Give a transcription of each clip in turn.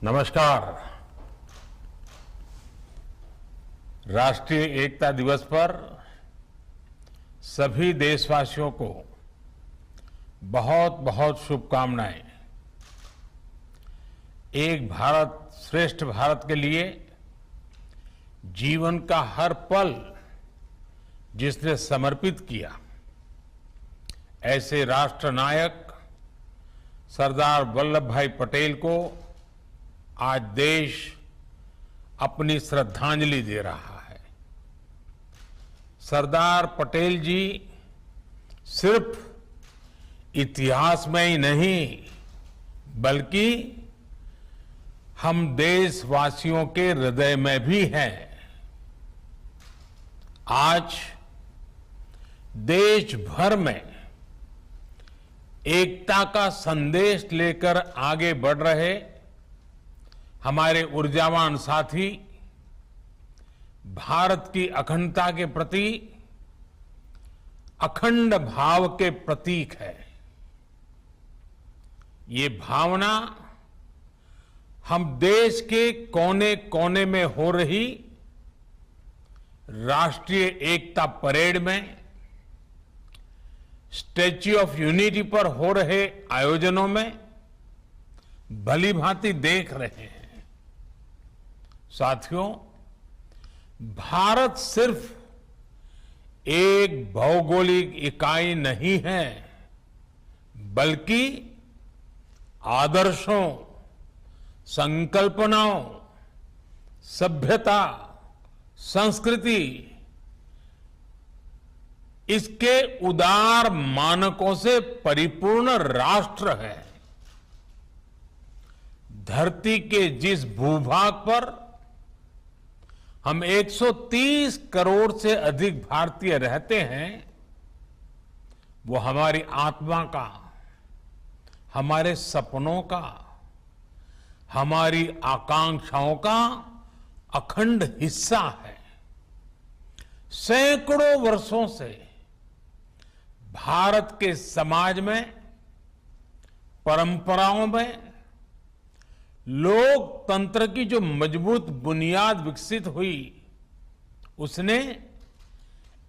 नमस्कार। राष्ट्रीय एकता दिवस पर सभी देशवासियों को बहुत बहुत शुभकामनाएं। एक भारत श्रेष्ठ भारत के लिए जीवन का हर पल जिसने समर्पित किया, ऐसे राष्ट्र नायक सरदार वल्लभ भाई पटेल को आज देश अपनी श्रद्धांजलि दे रहा है। सरदार पटेल जी सिर्फ इतिहास में ही नहीं बल्कि हम देशवासियों के हृदय में भी हैं। आज देश भर में एकता का संदेश लेकर आगे बढ़ रहे हमारे ऊर्जावान साथी भारत की अखंडता के प्रति अखंड भाव के प्रतीक है। ये भावना हम देश के कोने कोने में हो रही राष्ट्रीय एकता परेड में, स्टैच्यू ऑफ यूनिटी पर हो रहे आयोजनों में भली भांति देख रहे हैं। साथियों, भारत सिर्फ एक भौगोलिक इकाई नहीं है बल्कि आदर्शों, संकल्पनाओं, सभ्यता, संस्कृति, इसके उदार मानकों से परिपूर्ण राष्ट्र है। धरती के जिस भूभाग पर हम 130 करोड़ से अधिक भारतीय रहते हैं, वो हमारी आत्मा का, हमारे सपनों का, हमारी आकांक्षाओं का अखंड हिस्सा है। सैकड़ों वर्षों से भारत के समाज में, परंपराओं में लोकतंत्र की जो मजबूत बुनियाद विकसित हुई, उसने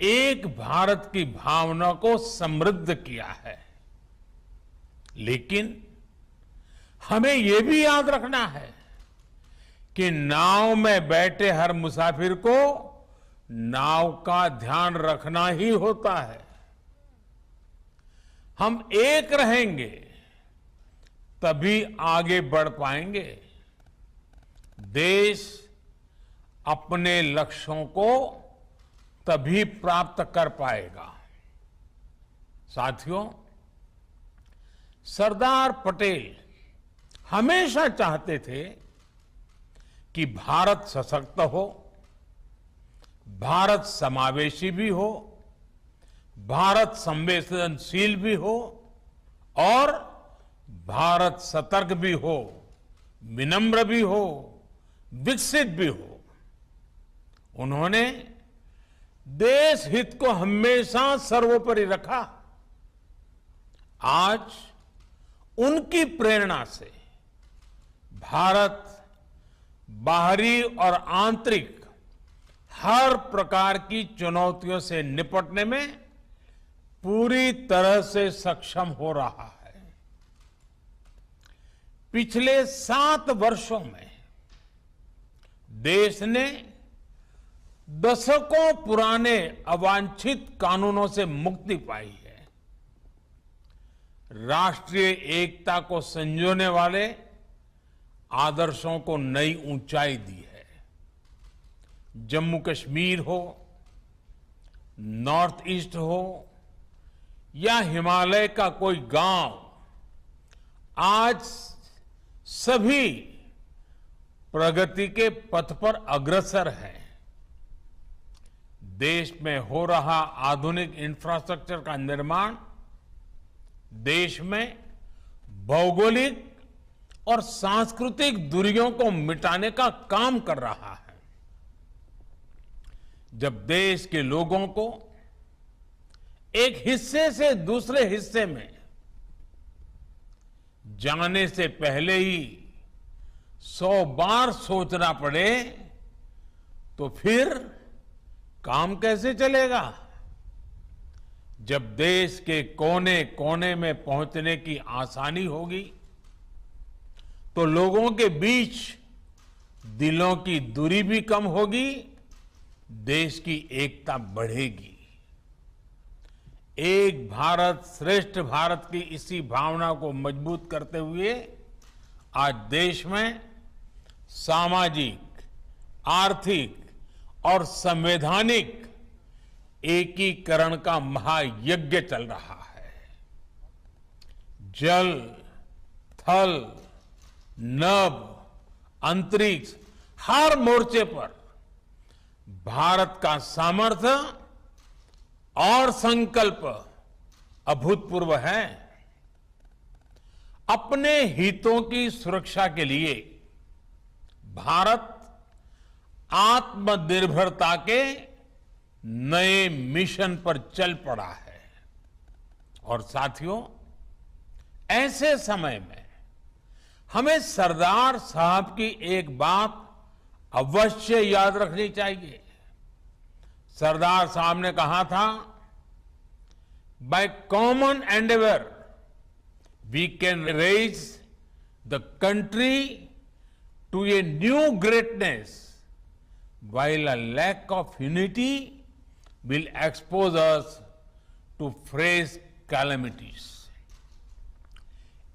एक भारत की भावना को समृद्ध किया है। लेकिन हमें यह भी याद रखना है कि नाव में बैठे हर मुसाफिर को नाव का ध्यान रखना ही होता है। हम एक रहेंगे तभी आगे बढ़ पाएंगे। देश अपने लक्ष्यों को तभी प्राप्त कर पाएगा। साथियों, सरदार पटेल हमेशा चाहते थे कि भारत सशक्त हो, भारत समावेशी भी हो, भारत संवेदनशील भी हो और भारत सतर्क भी हो, विनम्र भी हो, विकसित भी हो। उन्होंने देश हित को हमेशा सर्वोपरि रखा। आज उनकी प्रेरणा से भारत बाहरी और आंतरिक हर प्रकार की चुनौतियों से निपटने में पूरी तरह से सक्षम हो रहा है। पिछले 7 वर्षों में देश ने दशकों पुराने अवांछित कानूनों से मुक्ति पाई है। राष्ट्रीय एकता को संजोने वाले आदर्शों को नई ऊंचाई दी है। जम्मू कश्मीर हो, नॉर्थ ईस्ट हो या हिमालय का कोई गांव, आज सभी प्रगति के पथ पर अग्रसर है। देश में हो रहा आधुनिक इंफ्रास्ट्रक्चर का निर्माण देश में भौगोलिक और सांस्कृतिक दूरियों को मिटाने का काम कर रहा है। जब देश के लोगों को एक हिस्से से दूसरे हिस्से में जाने से पहले ही 100 बार सोचना पड़े तो फिर काम कैसे चलेगा? जब देश के कोने कोने में पहुंचने की आसानी होगी तो लोगों के बीच दिलों की दूरी भी कम होगी, देश की एकता बढ़ेगी। एक भारत श्रेष्ठ भारत की इसी भावना को मजबूत करते हुए आज देश में सामाजिक, आर्थिक और संवैधानिक एकीकरण का महायज्ञ चल रहा है। जल, थल, नभ, अंतरिक्ष, हर मोर्चे पर भारत का सामर्थ्य और संकल्प अभूतपूर्व है। अपने हितों की सुरक्षा के लिए भारत आत्मनिर्भरता के नए मिशन पर चल पड़ा है। और साथियों, ऐसे समय में हमें सरदार साहब की एक बात अवश्य याद रखनी चाहिए। सरदार साहब ने कहा था, by common endeavour we can raise the country to a new greatness, while a lack of unity will expose us to fresh calamities.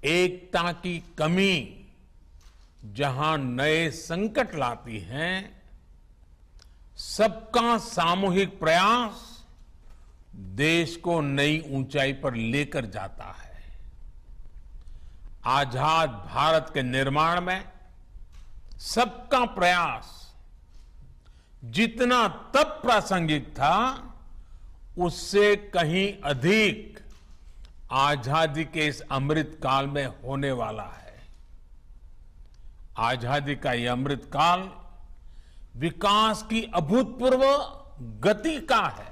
एकता की कमी जहां नए संकट लाती है, सबका सामूहिक प्रयास देश को नई ऊंचाई पर लेकर जाता है। आजाद भारत के निर्माण में सबका प्रयास जितना तब प्रासंगिक था, उससे कहीं अधिक आजादी के इस अमृत काल में होने वाला है। आजादी का यह अमृत काल विकास की अभूतपूर्व गति का है,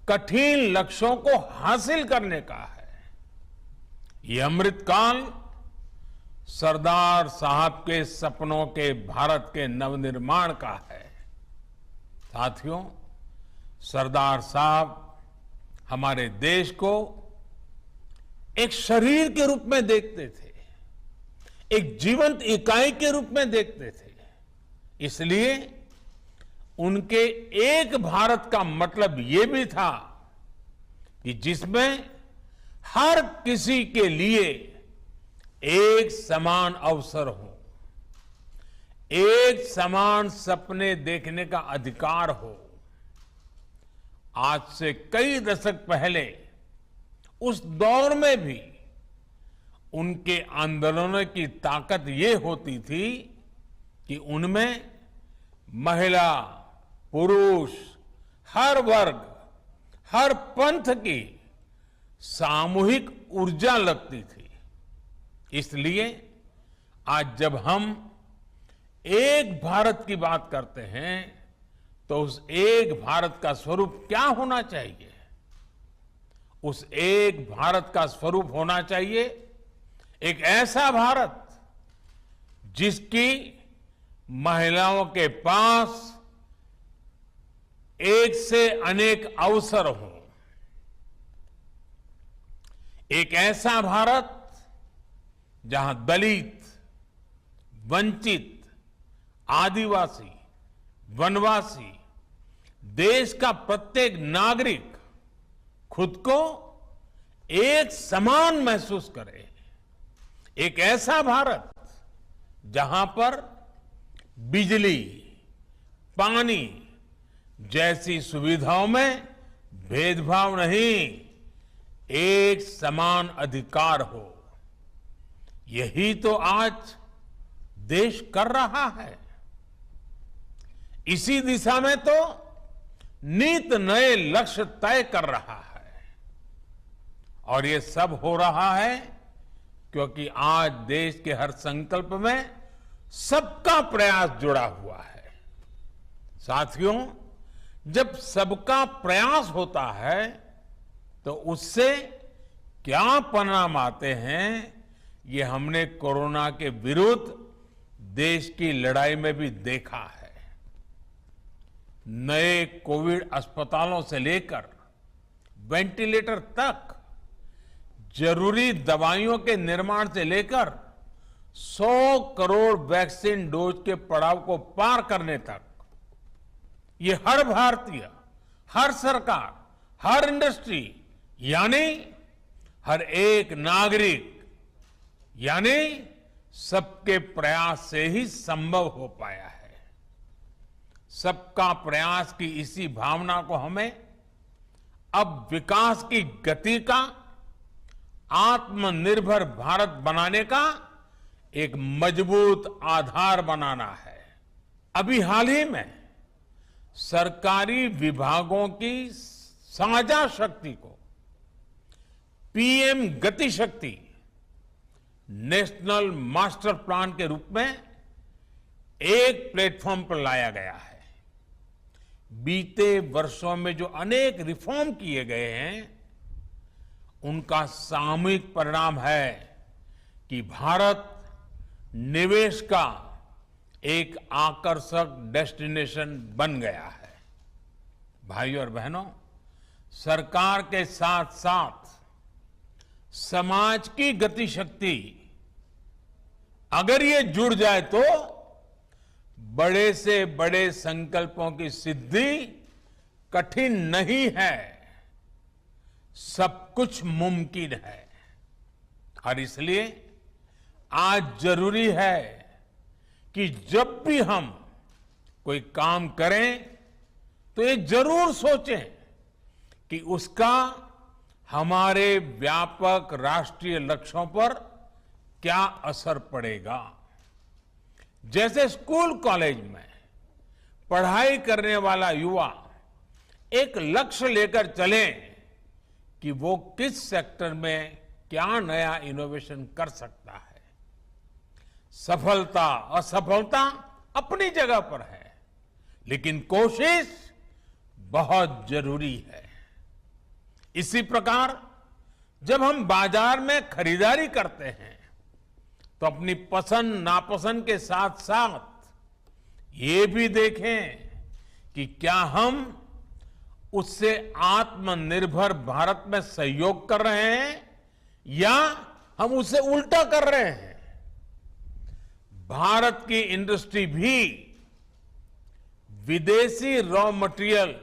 कठिन लक्ष्यों को हासिल करने का है। यह अमृत काल सरदार साहब के सपनों के भारत के नवनिर्माण का है। साथियों, सरदार साहब हमारे देश को एक शरीर के रूप में देखते थे, एक जीवंत इकाई के रूप में देखते थे। इसलिए उनके एक भारत का मतलब ये भी था कि जिसमें हर किसी के लिए एक समान अवसर हो, एक समान सपने देखने का अधिकार हो। आज से कई दशक पहले उस दौर में भी उनके आंदोलनों की ताकत ये होती थी कि उनमें महिला, पुरुष, हर वर्ग, हर पंथ की सामूहिक ऊर्जा लगती थी। इसलिए आज जब हम एक भारत की बात करते हैं तो उस एक भारत का स्वरूप क्या होना चाहिए? उस एक भारत का स्वरूप होना चाहिए एक ऐसा भारत जिसकी महिलाओं के पास एक से अनेक अवसर हो, एक ऐसा भारत जहां दलित, वंचित, आदिवासी, वनवासी, देश का प्रत्येक नागरिक खुद को एक समान महसूस करे। एक ऐसा भारत जहां पर बिजली, पानी जैसी सुविधाओं में भेदभाव नहीं, एक समान अधिकार हो। यही तो आज देश कर रहा है। इसी दिशा में तो नित नए लक्ष्य तय कर रहा है। और ये सब हो रहा है क्योंकि आज देश के हर संकल्प में सबका प्रयास जुड़ा हुआ है। साथियों, जब सबका प्रयास होता है तो उससे क्या परिणाम आते हैं, ये हमने कोरोना के विरुद्ध देश की लड़ाई में भी देखा है। नए कोविड अस्पतालों से लेकर वेंटिलेटर तक, जरूरी दवाइयों के निर्माण से लेकर 100 करोड़ वैक्सीन डोज के पड़ाव को पार करने तक, ये हर भारतीय, हर सरकार, हर इंडस्ट्री यानी हर एक नागरिक यानी सबके प्रयास से ही संभव हो पाया है। सबका प्रयास की इसी भावना को हमें अब विकास की गति का, आत्मनिर्भर भारत बनाने का एक मजबूत आधार बनाना है। अभी हाल ही में सरकारी विभागों की साझा शक्ति को पीएम गति शक्ति नेशनल मास्टर प्लान के रूप में एक प्लेटफॉर्म पर लाया गया है। बीते वर्षों में जो अनेक रिफॉर्म किए गए हैं, उनका सामूहिक परिणाम है कि भारत निवेश का एक आकर्षक डेस्टिनेशन बन गया है। भाइयों और बहनों, सरकार के साथ साथ समाज की गति शक्ति अगर ये जुड़ जाए तो बड़े से बड़े संकल्पों की सिद्धि कठिन नहीं है, सब कुछ मुमकिन है। और इसलिए आज जरूरी है कि जब भी हम कोई काम करें तो ये जरूर सोचें कि उसका हमारे व्यापक राष्ट्रीय लक्ष्यों पर क्या असर पड़ेगा। जैसे स्कूल कॉलेज में पढ़ाई करने वाला युवा एक लक्ष्य लेकर चले कि वो किस सेक्टर में क्या नया इनोवेशन कर सकता है। सफलता असफलता अपनी जगह पर है, लेकिन कोशिश बहुत जरूरी है। इसी प्रकार जब हम बाजार में खरीदारी करते हैं तो अपनी पसंद नापसंद के साथ साथ ये भी देखें कि क्या हम उससे आत्मनिर्भर भारत में सहयोग कर रहे हैं या हम उसे उल्टा कर रहे हैं। भारत की इंडस्ट्री भी विदेशी रॉ मटेरियल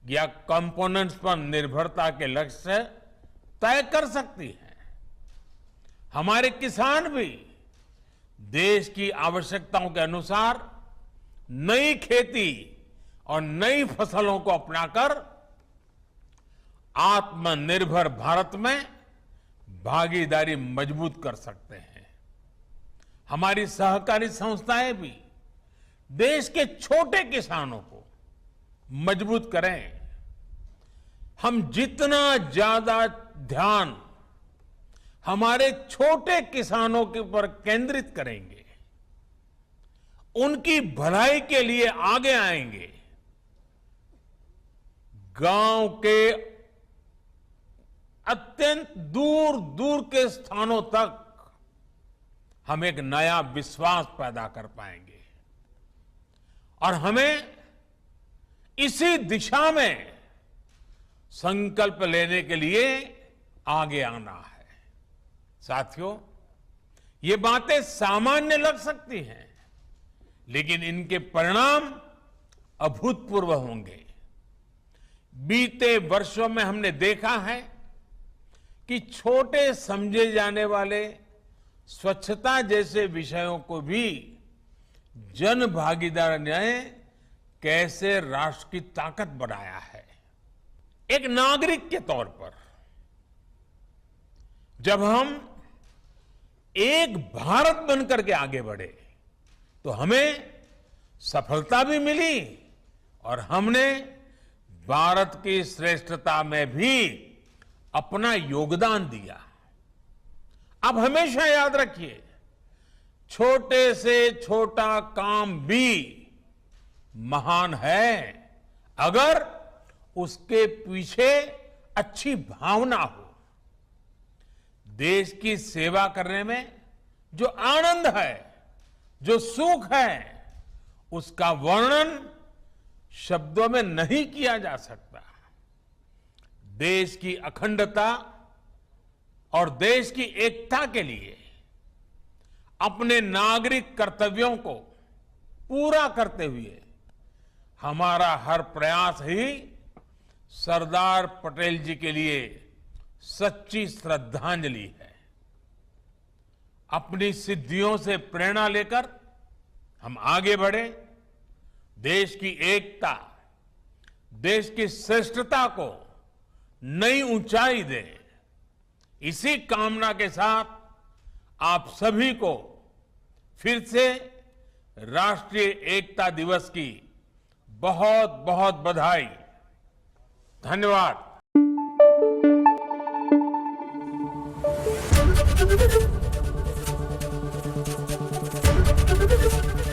या कंपोनेंट्स पर निर्भरता के लक्ष्य तय कर सकती है। हमारे किसान भी देश की आवश्यकताओं के अनुसार नई खेती और नई फसलों को अपनाकर आत्मनिर्भर भारत में भागीदारी मजबूत कर सकते हैं। हमारी सहकारी संस्थाएं भी देश के छोटे किसानों को मजबूत करें। हम जितना ज्यादा ध्यान हमारे छोटे किसानों के ऊपर केंद्रित करेंगे, उनकी भलाई के लिए आगे आएंगे, गांव के अत्यंत दूर दूर के स्थानों तक हम एक नया विश्वास पैदा कर पाएंगे। और हमें इसी दिशा में संकल्प लेने के लिए आगे आना है। साथियों, ये बातें सामान्य लग सकती हैं, लेकिन इनके परिणाम अभूतपूर्व होंगे। बीते वर्षों में हमने देखा है कि छोटे समझे जाने वाले स्वच्छता जैसे विषयों को भी जन भागीदारी ने कैसे राष्ट्र की ताकत बनाया है। एक नागरिक के तौर पर जब हम एक भारत बनकर के आगे बढ़े तो हमें सफलता भी मिली और हमने भारत की श्रेष्ठता में भी अपना योगदान दिया। अब हमेशा याद रखिए, छोटे से छोटा काम भी महान है अगर उसके पीछे अच्छी भावना हो। देश की सेवा करने में जो आनंद है जो सुख है उसका वर्णन शब्दों में नहीं किया जा सकता। देश की अखंडता और देश की एकता के लिए अपने नागरिक कर्तव्यों को पूरा करते हुए हमारा हर प्रयास ही सरदार पटेल जी के लिए सच्ची श्रद्धांजलि है। अपनी सिद्धियों से प्रेरणा लेकर हम आगे बढ़े, देश की एकता, देश की श्रेष्ठता को नई ऊंचाई दें। इसी कामना के साथ आप सभी को फिर से राष्ट्रीय एकता दिवस की बहुत बहुत बधाई। धन्यवाद।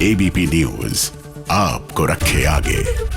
एबीपी न्यूज आपको रखे आगे।